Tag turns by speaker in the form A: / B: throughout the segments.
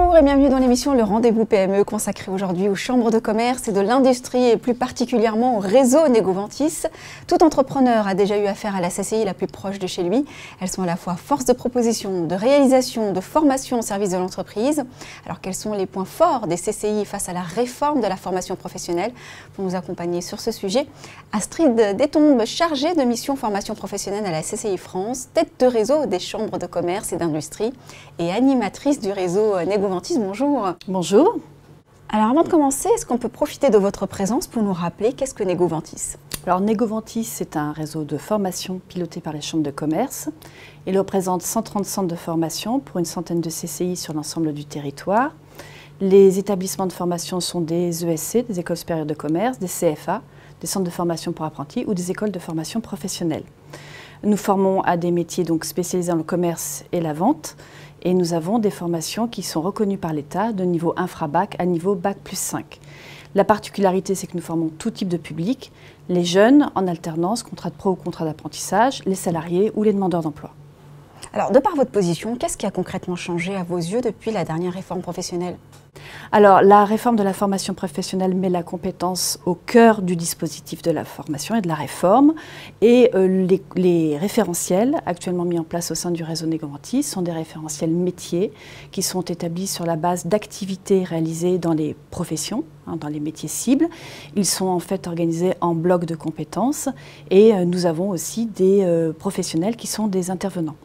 A: Bonjour et bienvenue dans l'émission Le Rendez-vous PME consacrée aujourd'hui aux chambres de commerce et de l'industrie et plus particulièrement au réseau Negovantis. Tout entrepreneur a déjà eu affaire à la CCI la plus proche de chez lui. Elles sont à la fois force de proposition, de réalisation, de formation au service de l'entreprise. Alors quels sont les points forts des CCI face à la réforme de la formation professionnelle? Pour nous accompagner sur ce sujet, Astrid Détombe, chargée de mission formation professionnelle à la CCI France, tête de réseau des chambres de commerce et d'industrie et animatrice du réseau Negovantis. Bonjour.
B: Bonjour.
A: Alors avant de commencer, est-ce qu'on peut profiter de votre présence pour nous rappeler qu'est-ce que Negovantis?
B: Alors Negovantis, c'est un réseau de formation piloté par les chambres de commerce. Il représente 130 centres de formation pour une centaine de CCI sur l'ensemble du territoire. Les établissements de formation sont des ESC, des écoles supérieures de commerce, des CFA, des centres de formation pour apprentis ou des écoles de formation professionnelle. Nous formons à des métiers donc spécialisés dans le commerce et la vente. Et nous avons des formations qui sont reconnues par l'État de niveau infra-bac à niveau bac plus 5. La particularité, c'est que nous formons tout type de public, les jeunes en alternance, contrat de pro ou contrat d'apprentissage, les salariés ou les demandeurs d'emploi.
A: Alors, de par votre position, qu'est-ce qui a concrètement changé à vos yeux depuis la dernière réforme professionnelle?
B: Alors, la réforme de la formation professionnelle met la compétence au cœur du dispositif de la formation et de la réforme. Et les référentiels actuellement mis en place au sein du réseau Negovantis sont des référentiels métiers qui sont établis sur la base d'activités réalisées dans les professions, dans les métiers cibles. Ils sont en fait organisés en blocs de compétences et nous avons aussi des professionnels qui sont des intervenants.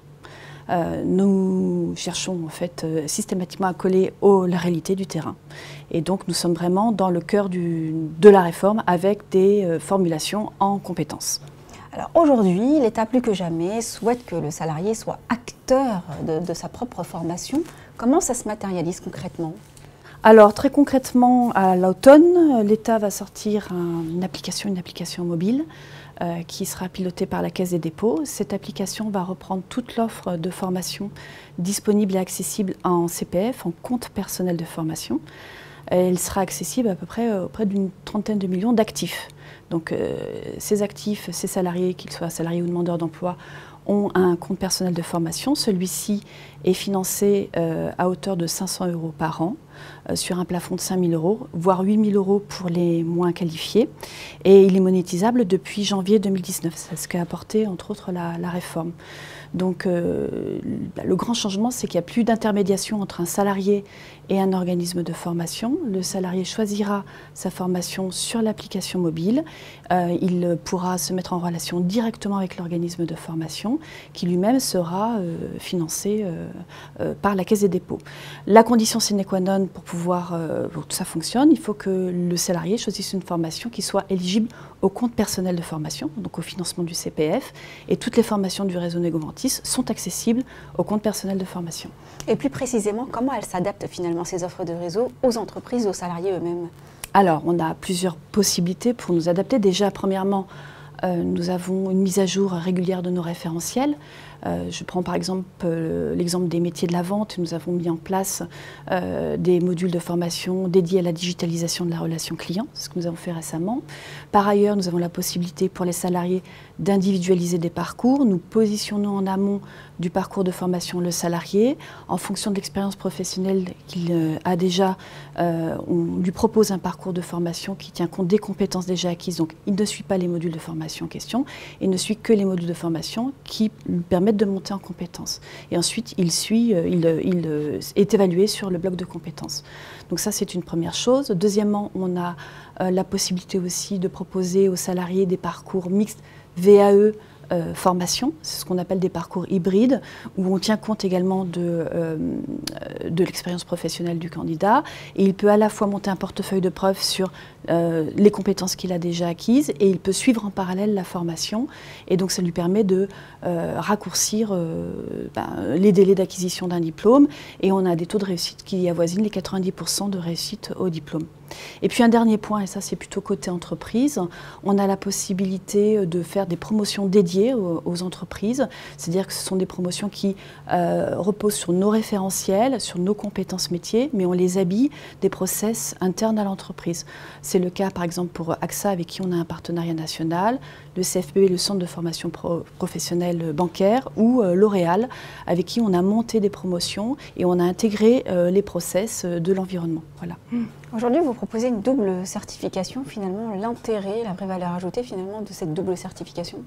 B: Nous cherchons en fait systématiquement à coller la réalité du terrain. Et donc nous sommes vraiment dans le cœur de la réforme avec des formulations en compétences.
A: Alors aujourd'hui, l'État plus que jamais souhaite que le salarié soit acteur de sa propre formation. Comment ça se matérialise concrètement ?
B: Alors très concrètement, à l'automne, l'État va sortir une application mobile qui sera pilotée par la Caisse des dépôts. Cette application va reprendre toute l'offre de formation disponible et accessible en CPF, en compte personnel de formation. Elle sera accessible à peu près auprès d'une trentaine de millions d'actifs. Donc ces actifs, ces salariés, qu'ils soient salariés ou demandeurs d'emploi, ont un compte personnel de formation. Celui-ci est financé à hauteur de 500 € par an, sur un plafond de 5 000 €, voire 8 000 € pour les moins qualifiés. Et il est monétisable depuis janvier 2019. C'est ce qu'a apporté, entre autres, la réforme. Donc le grand changement, c'est qu'il n'y a plus d'intermédiation entre un salarié et un organisme de formation. Le salarié choisira sa formation sur l'application mobile. Il pourra se mettre en relation directement avec l'organisme de formation qui lui-même sera financé par la Caisse des dépôts. La condition sine qua non pour que tout ça fonctionne, il faut que le salarié choisisse une formation qui soit éligible au compte personnel de formation, donc au financement du CPF, et toutes les formations du réseau Negovantis sont accessibles au compte personnel de formation.
A: Et plus précisément, comment elles s'adaptent finalement ces offres de réseau aux entreprises, aux salariés eux-mêmes?
B: Alors, on a plusieurs possibilités pour nous adapter. Déjà, premièrement, nous avons une mise à jour régulière de nos référentiels. Je prends par exemple l'exemple des métiers de la vente. Nous avons mis en place des modules de formation dédiés à la digitalisation de la relation client, c'est ce que nous avons fait récemment. Par ailleurs, nous avons la possibilité pour les salariés d'individualiser des parcours. Nous positionnons en amont du parcours de formation le salarié. En fonction de l'expérience professionnelle qu'il a déjà, on lui propose un parcours de formation qui tient compte des compétences déjà acquises. Donc, il ne suit pas les modules de formation en question, il ne suit que les modules de formation qui lui permettent de monter en compétences. Et ensuite, il est évalué sur le bloc de compétences. Donc ça, c'est une première chose. Deuxièmement, on a la possibilité aussi de proposer aux salariés des parcours mixtes VAE formation, c'est ce qu'on appelle des parcours hybrides, où on tient compte également de l'expérience professionnelle du candidat, et il peut à la fois monter un portefeuille de preuves sur les compétences qu'il a déjà acquises, et il peut suivre en parallèle la formation, et donc ça lui permet de raccourcir les délais d'acquisition d'un diplôme, et on a des taux de réussite qui avoisinent les 90% de réussite au diplôme. Et puis un dernier point, et ça c'est plutôt côté entreprise, on a la possibilité de faire des promotions dédiées aux entreprises, c'est-à-dire que ce sont des promotions qui reposent sur nos référentiels, sur nos compétences métiers, mais on les habille des process internes à l'entreprise. C'est le cas par exemple pour AXA avec qui on a un partenariat national, le CFPB, le Centre de formation professionnelle bancaire, ou L'Oréal avec qui on a monté des promotions et on a intégré les process de l'environnement. Voilà.
A: Aujourd'hui, vous proposez une double certification. Finalement, l'intérêt, la vraie valeur ajoutée finalement de cette double certification?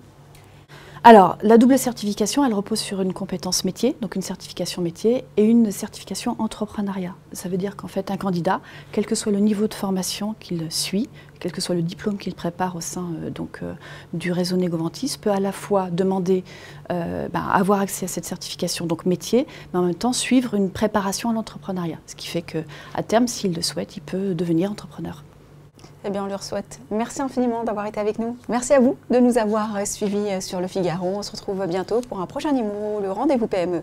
B: Alors, la double certification, elle repose sur une compétence métier, donc une certification métier, et une certification entrepreneuriat. Ça veut dire qu'en fait, un candidat, quel que soit le niveau de formation qu'il suit, quel que soit le diplôme qu'il prépare au sein du réseau Negovantis, peut à la fois demander avoir accès à cette certification donc métier, mais en même temps suivre une préparation à l'entrepreneuriat. Ce qui fait qu'à terme, s'il le souhaite, il peut devenir entrepreneur.
A: Eh bien, on leur souhaite. Merci infiniment d'avoir été avec nous. Merci à vous de nous avoir suivis sur Le Figaro. On se retrouve bientôt pour un prochain numéro, le Rendez-vous PME.